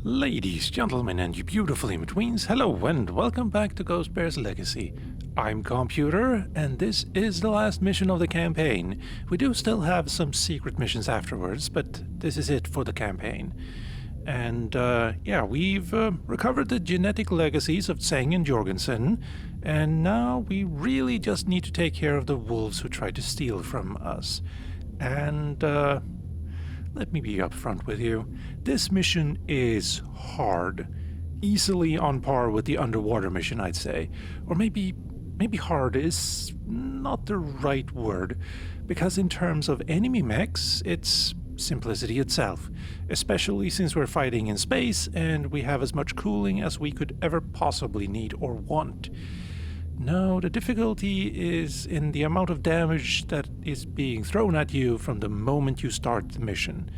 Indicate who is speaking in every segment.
Speaker 1: Ladies, gentlemen, and you beautiful in-betweens, hello and welcome back to Ghost Bear's Legacy. I'm Calmputer, and this is the last mission of the campaign. We do still have some secret missions afterwards, but this is it for the campaign. And yeah, we've recovered the genetic legacies of Tseng and Jorgensen, and now we really just need to take care of the wolves who tried to steal from us. And let me be upfront with you. This mission is hard. Easily on par with the underwater mission, I'd say. Or maybe hard is not the right word, because in terms of enemy mechs, it's simplicity itself, especially since we're fighting in space and we have as much cooling as we could ever possibly need or want. No, the difficulty is in the amount of damage that is being thrown at you from the moment you start the mission.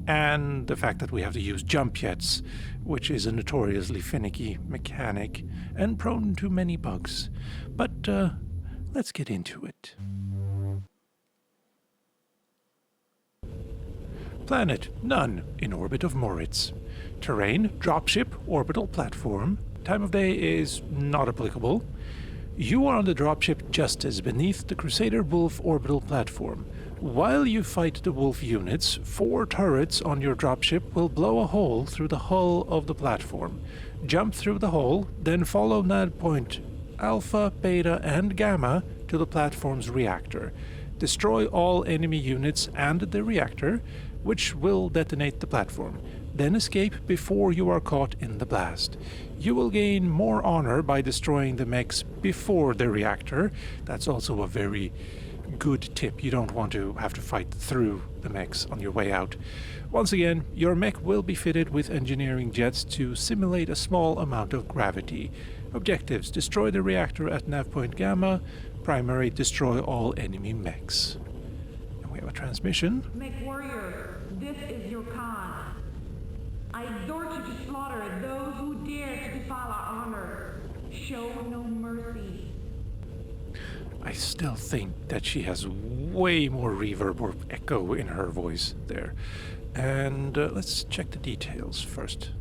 Speaker 1: And the fact that we have to use jump jets, which is a notoriously finicky mechanic and prone to many bugs. But let's get into it. Planet, none, in orbit of Moritz. Terrain, dropship, orbital platform. Time of day is not applicable. You are on the dropship Justice beneath the Crusader Wolf orbital platform. While you fight the Wolf units, 4 turrets on your dropship will blow a hole through the hull of the platform. Jump through the hole, then follow nav point Alpha, Beta, and Gamma to the platform's reactor. Destroy all enemy units and the reactor, which will detonate the platform. Then escape before you are caught in the blast. You will gain more honor by destroying the mechs before the reactor. That's also a very good tip. You don't want to have to fight through the mechs on your way out. Once again, your mech will be fitted with engineering jets to simulate a small amount of gravity. Objectives: destroy the reactor at nav point Gamma. Primary: destroy all enemy mechs. And we have a transmission.
Speaker 2: MechWarrior, this is your Khan. I exhort you to slaughter those who dare to defile our honor. Show no mercy.
Speaker 1: I still think that she has way more reverb or echo in her voice there. And let's check the details first.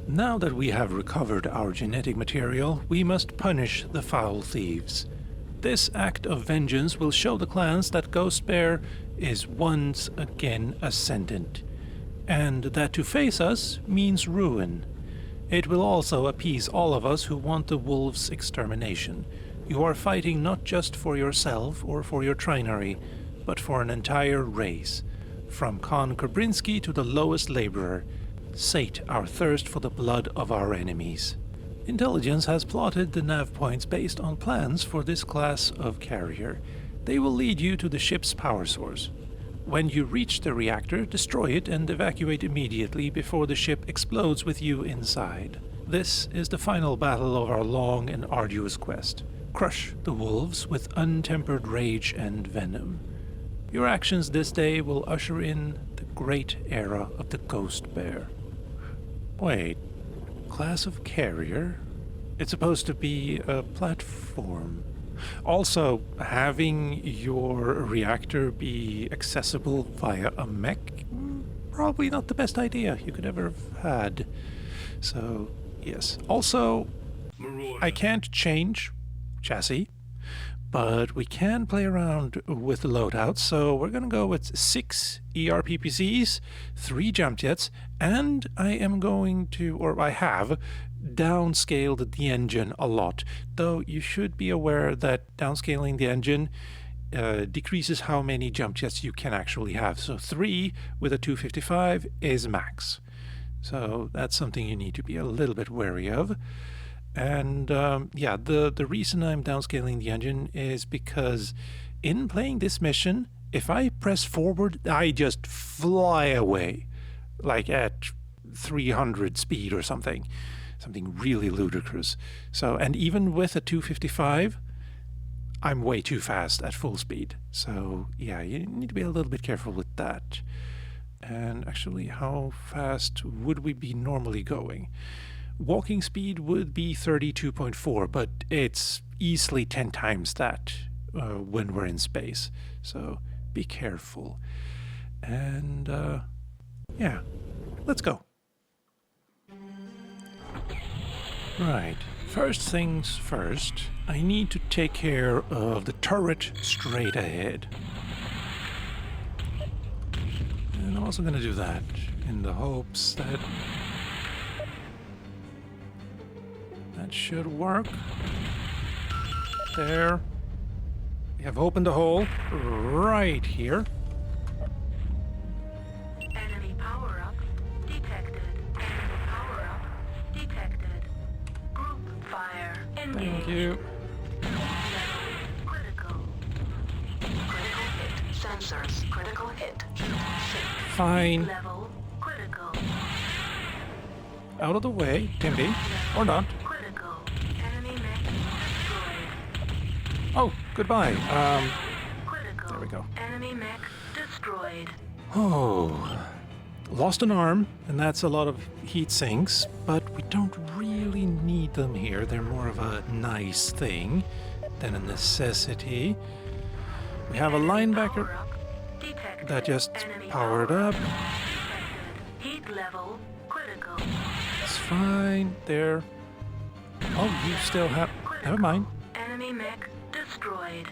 Speaker 1: Now that we have recovered our genetic material, we must punish the foul thieves. This act of vengeance will show the clans that Ghost Bear is once again ascendant, and that to face us means ruin. It will also appease all of us who want the wolves' extermination. You are fighting not just for yourself or for your trinary, but for an entire race. From Khan Kerbrinsky to the lowest laborer, sate our thirst for the blood of our enemies. Intelligence has plotted the nav points based on plans for this class of carrier. They will lead you to the ship's power source. When you reach the reactor, destroy it and evacuate immediately before the ship explodes with you inside. This is the final battle of our long and arduous quest. Crush the wolves with untempered rage and venom. Your actions this day will usher in the great era of the Ghost Bear. Wait, class of carrier? It's supposed to be a platform. Also, having your reactor be accessible via a mech, probably not the best idea you could ever have had. So, yes. Also, I can't change chassis, but we can play around with the loadout, so we're going to go with 6 ERPPCs, 3 jump jets, and I am going to, or I have, downscaled the engine a lot, though you should be aware that downscaling the engine decreases how many jump jets you can actually have. So 3 with a 255 is max. So that's something you need to be a little bit wary of. And yeah, the reason I'm downscaling the engine is because in playing this mission, if I press forward, I just fly away, like at 300 speed or something really ludicrous. So, and even with a 255, I'm way too fast at full speed. So yeah, you need to be a little bit careful with that. And actually, how fast would we be normally going? Walking speed would be 32.4, but it's easily 10 times that when we're in space. So be careful. And yeah, let's go. Right. First things first, I need to take care of the turret straight ahead. And I'm also going to do that in the hopes that that should work. There. We have opened the hole right here.
Speaker 2: Enemy power-up detected. Enemy power-up detected. Group fire engaged.
Speaker 1: Thank you.
Speaker 2: Critical. Critical hit. Sensors. Critical hit.
Speaker 1: Fine.
Speaker 2: Level critical.
Speaker 1: Out of the way, Timmy. Or not.
Speaker 2: Critical. Enemy mech destroyed.
Speaker 1: Oh, goodbye.
Speaker 2: Critical.
Speaker 1: There we go.
Speaker 2: Enemy mech destroyed.
Speaker 1: Oh. Lost an arm, and that's a lot of heat sinks, but we don't really need them here. They're more of a nice thing than a necessity. We have a linebacker that just powered up.
Speaker 2: Heat level critical.
Speaker 1: It's fine. There. Oh, you still have... Never mind.
Speaker 2: Enemy mech destroyed.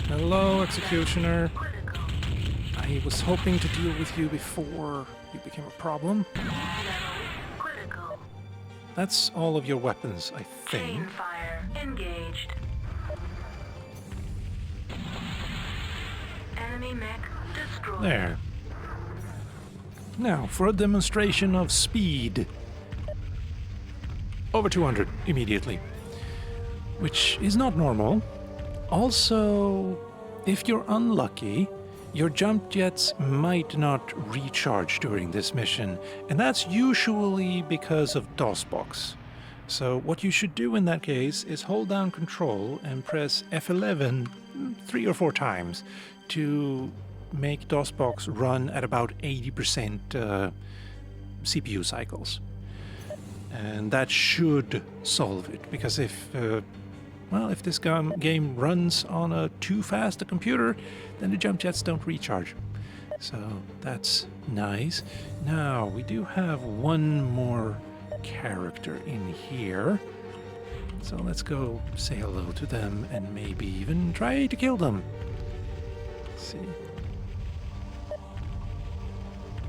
Speaker 1: Hello, Executioner.
Speaker 2: Critical.
Speaker 1: I was hoping to deal with you before you became a problem.
Speaker 2: Level critical.
Speaker 1: That's all of your weapons, I
Speaker 2: Chain
Speaker 1: think.
Speaker 2: fire engaged. Enemy mech destroyed.
Speaker 1: There. Now, for a demonstration of speed. Over 200 immediately. Which is not normal. Also, if you're unlucky, your jump jets might not recharge during this mission, and that's usually because of DOSBox. So what you should do in that case is hold down Control and press F11 3 or 4 times to make DOSBox run at about 80% CPU cycles. And that should solve it, because if this game runs on too fast a computer, then the jump jets don't recharge. So that's nice. Now, we do have one more character in here. So let's go say hello to them and maybe even try to kill them. Let's see.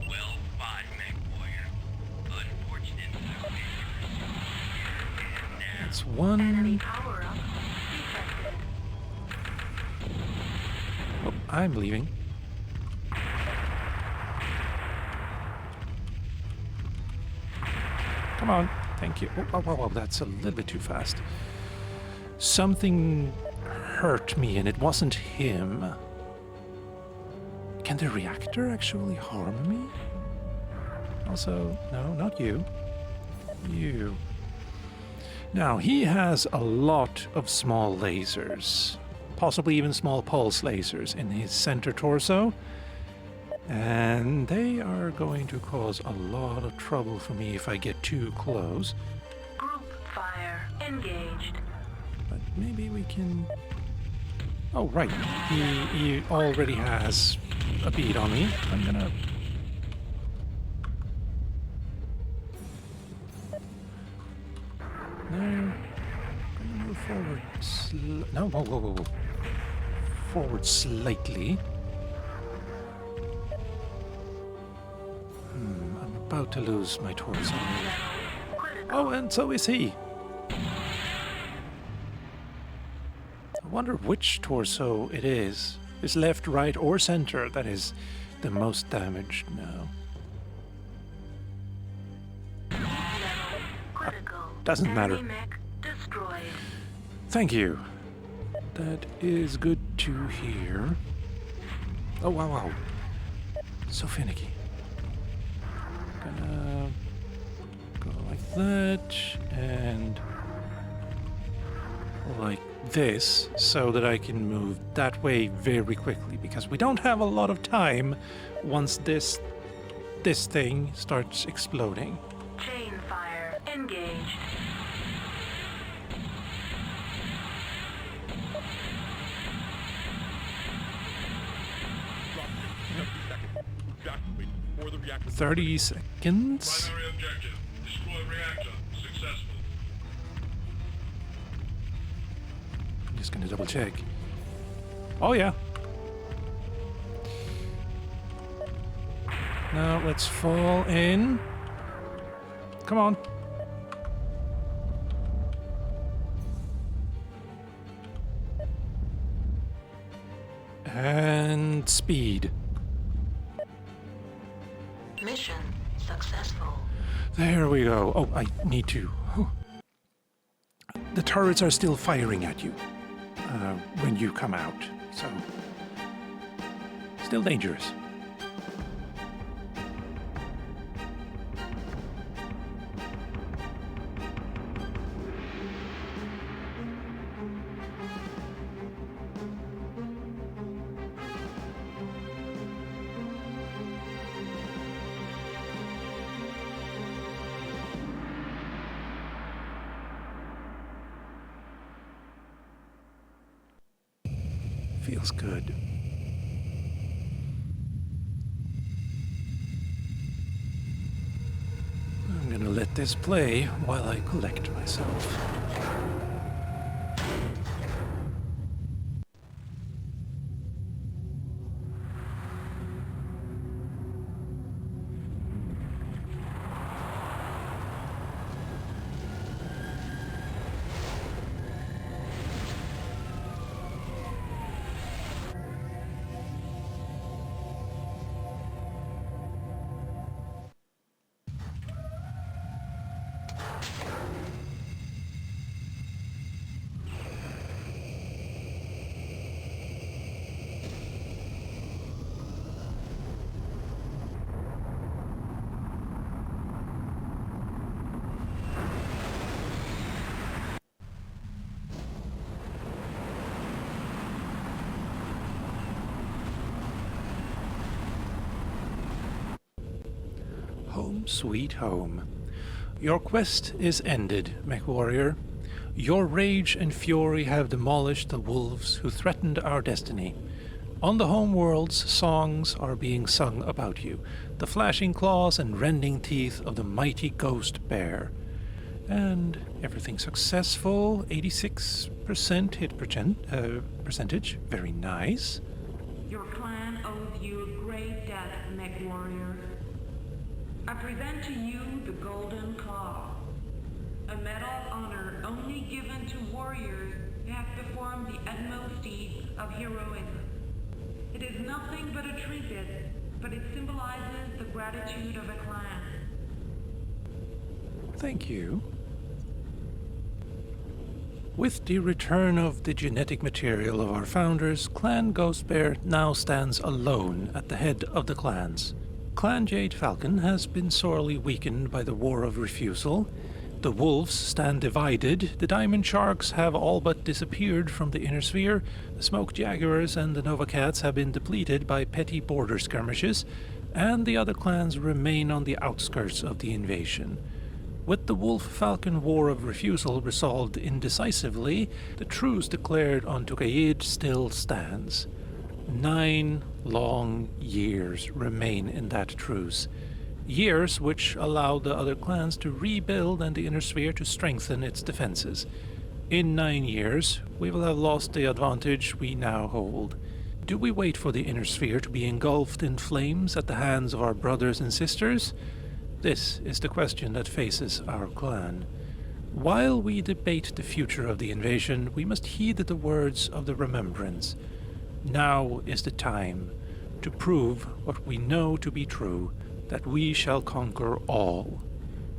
Speaker 3: Well fought, MechWarrior. Unfortunate
Speaker 1: That's
Speaker 2: Enemy
Speaker 1: one.
Speaker 2: power-up detected.
Speaker 1: Oh, I'm leaving. Come on. Thank you. Oh, that's a little bit too fast. Something hurt me, and it wasn't him. Can the reactor actually harm me? Also, no, not you. You. Now, he has a lot of small lasers, possibly even small pulse lasers in his center torso, and they are going to cause a lot of trouble for me if I get too close.
Speaker 2: Group fire engaged.
Speaker 1: But maybe we can... Oh, right. He already has a bead on me. I'm gonna... No. I'm gonna move forward. No, whoa. Forward slightly. I'm about to lose my torso. Oh, and so is he. I wonder which torso it is. Is left, right, or center that is the most damaged now.
Speaker 2: Critical.
Speaker 1: Doesn't matter.
Speaker 2: Enemy mech destroyed.
Speaker 1: Thank you. That is good to hear. Oh, wow. So finicky. Gonna go like that, and like this, so that I can move that way very quickly, because we don't have a lot of time once this thing starts exploding.
Speaker 2: Chain fire engaged.
Speaker 4: Evacuate before the reactor.
Speaker 1: 30 seconds.
Speaker 4: Primary objective: destroy reactor. Successful.
Speaker 1: Just gonna double check. Oh yeah. Now let's fall in. Come on. And speed.
Speaker 4: Mission successful.
Speaker 1: There we go. Oh, I need to. The turrets are still firing at you when you come out, so still dangerous. Feels good. I'm gonna let this play while I collect myself. Home sweet home. Your quest is ended, MechWarrior. Your rage and fury have demolished the wolves who threatened our destiny. On the home worlds, songs are being sung about you, the flashing claws and rending teeth of the mighty ghost bear. And everything successful, 86% hit percentage, very nice.
Speaker 2: Your clan owes you a great debt, MechWarrior. I present to you the Golden Claw, a medal of honor only given to warriors who have performed the utmost deeds of heroism. It is nothing but a trinket, but it symbolizes the gratitude of a clan.
Speaker 1: Thank you. With the return of the genetic material of our founders, Clan Ghost Bear now stands alone at the head of the clans. Clan Jade Falcon has been sorely weakened by the War of Refusal. The wolves stand divided, the Diamond Sharks have all but disappeared from the Inner Sphere, the Smoke Jaguars and the Nova Cats have been depleted by petty border skirmishes, and the other clans remain on the outskirts of the invasion. With the Wolf-Falcon War of Refusal resolved indecisively, the truce declared on Tukayd still stands. 9 long years remain in that truce. Years which allow the other clans to rebuild and the Inner Sphere to strengthen its defenses. In 9 years, we will have lost the advantage we now hold. Do we wait for the Inner Sphere to be engulfed in flames at the hands of our brothers and sisters? This is the question that faces our clan. While we debate the future of the invasion, we must heed the words of the Remembrance. Now is the time to prove what we know to be true, that we shall conquer all.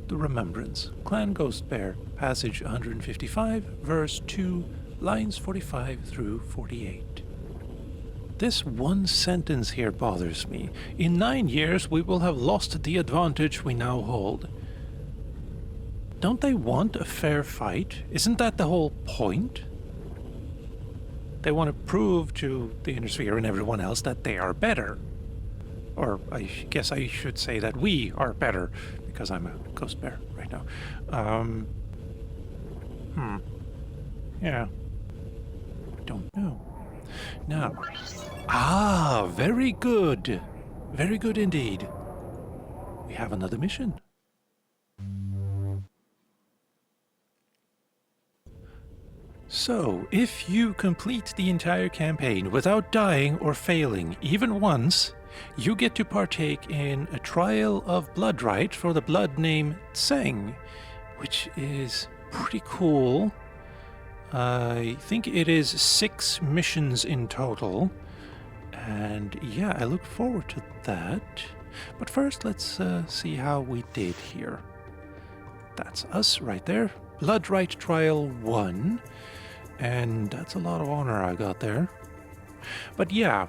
Speaker 1: The Remembrance. Clan Ghost Bear, passage 155, verse 2, lines 45 through 48. This one sentence here bothers me. In 9 years we will have lost the advantage we now hold. Don't they want a fair fight? Isn't that the whole point? They want to prove to the Inner Sphere and everyone else that they are better. Or I guess I should say that we are better, because I'm a ghost bear right now. Yeah. Don't know. Now. Very good. Very good indeed. We have another mission. So, if you complete the entire campaign without dying or failing even once, you get to partake in a trial of blood right for the blood name Tseng, which is pretty cool. I think it is 6 missions in total, and yeah, I look forward to that. But first, let's see how we did here. That's us right there. Blood right trial 1. And that's a lot of honor I got there. But yeah,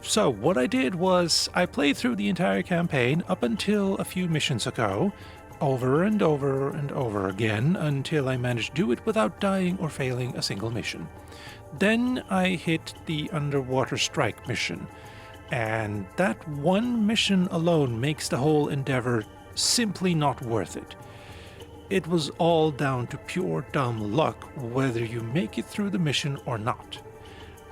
Speaker 1: so what I did was I played through the entire campaign up until a few missions ago, over and over and over again, until I managed to do it without dying or failing a single mission. Then I hit the underwater strike mission, and that one mission alone makes the whole endeavor simply not worth it. It was all down to pure dumb luck whether you make it through the mission or not.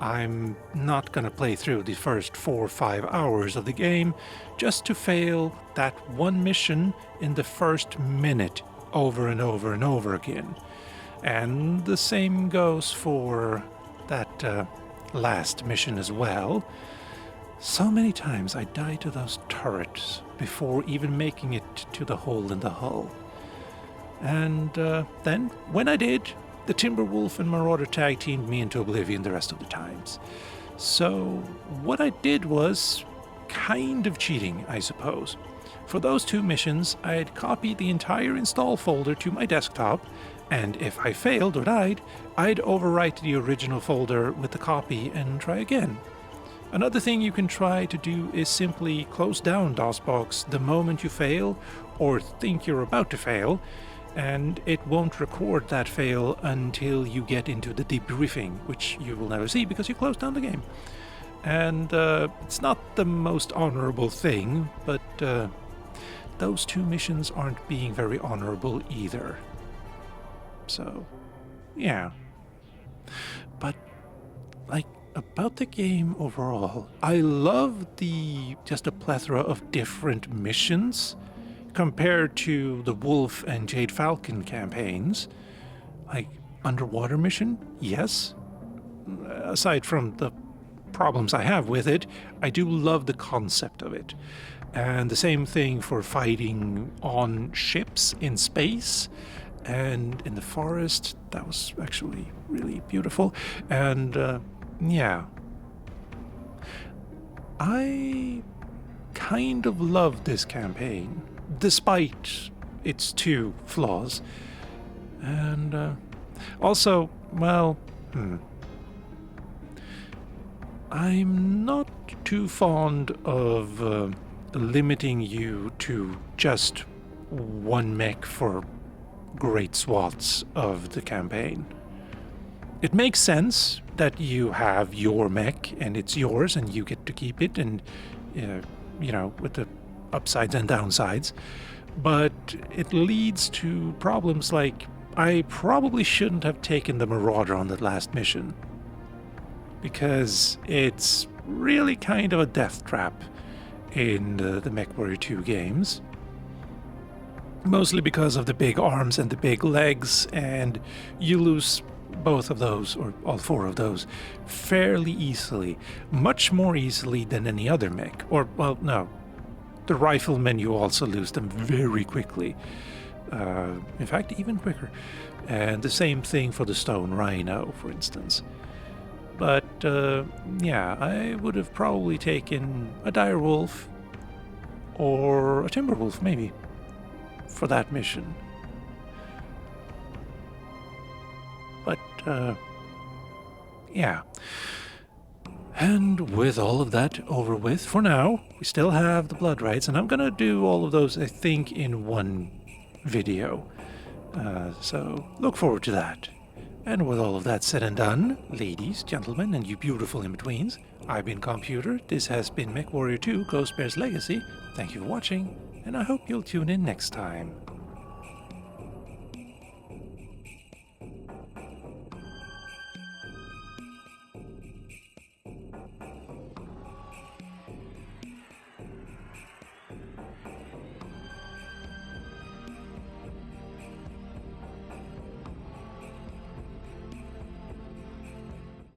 Speaker 1: I'm not gonna play through the first 4 or 5 hours of the game just to fail that one mission in the first minute over and over and over again. And the same goes for that last mission as well. So many times I died to those turrets before even making it to the hole in the hull. And then, when I did, the Timberwolf and Marauder tag teamed me into oblivion the rest of the times. So what I did was kind of cheating, I suppose. For those 2 missions, I had copied the entire install folder to my desktop, and if I failed or died, I'd overwrite the original folder with the copy and try again. Another thing you can try to do is simply close down DOSBox the moment you fail, or think you're about to fail, and it won't record that fail until you get into the debriefing, which you will never see because you closed down the game. And it's not the most honorable thing, but those 2 missions aren't being very honorable either. So, yeah. But, like, about the game overall, I love just a plethora of different missions compared to the Wolf and Jade Falcon campaigns. Like, underwater mission, yes. Aside from the problems I have with it, I do love the concept of it. And the same thing for fighting on ships in space and in the forest. That was actually really beautiful. And yeah, I kind of love this campaign, despite its 2 flaws. And also, well, I'm not too fond of limiting you to just one mech for great swaths of the campaign. It makes sense that you have your mech and it's yours and you get to keep it, and you know, with the upsides and downsides, but it leads to problems like I probably shouldn't have taken the Marauder on the last mission, because it's really kind of a death trap in the MechWarrior 2 games. Mostly because of the big arms and the big legs, and you lose both of those, or all 4 of those, fairly easily. Much more easily than any other mech. Or, well, no. The riflemen, you also lose them very quickly. In fact, even quicker. And the same thing for the Stone Rhino, for instance. But, yeah, I would have probably taken a Direwolf or a Timberwolf, maybe, for that mission. But, yeah. And with all of that over with, for now, we still have the blood rights, and I'm gonna do all of those, I think, in one video. So, look forward to that. And with all of that said and done, ladies, gentlemen, and you beautiful in-betweens, I've been Calmputer, this has been MechWarrior 2 Ghost Bear's Legacy. Thank you for watching, and I hope you'll tune in next time.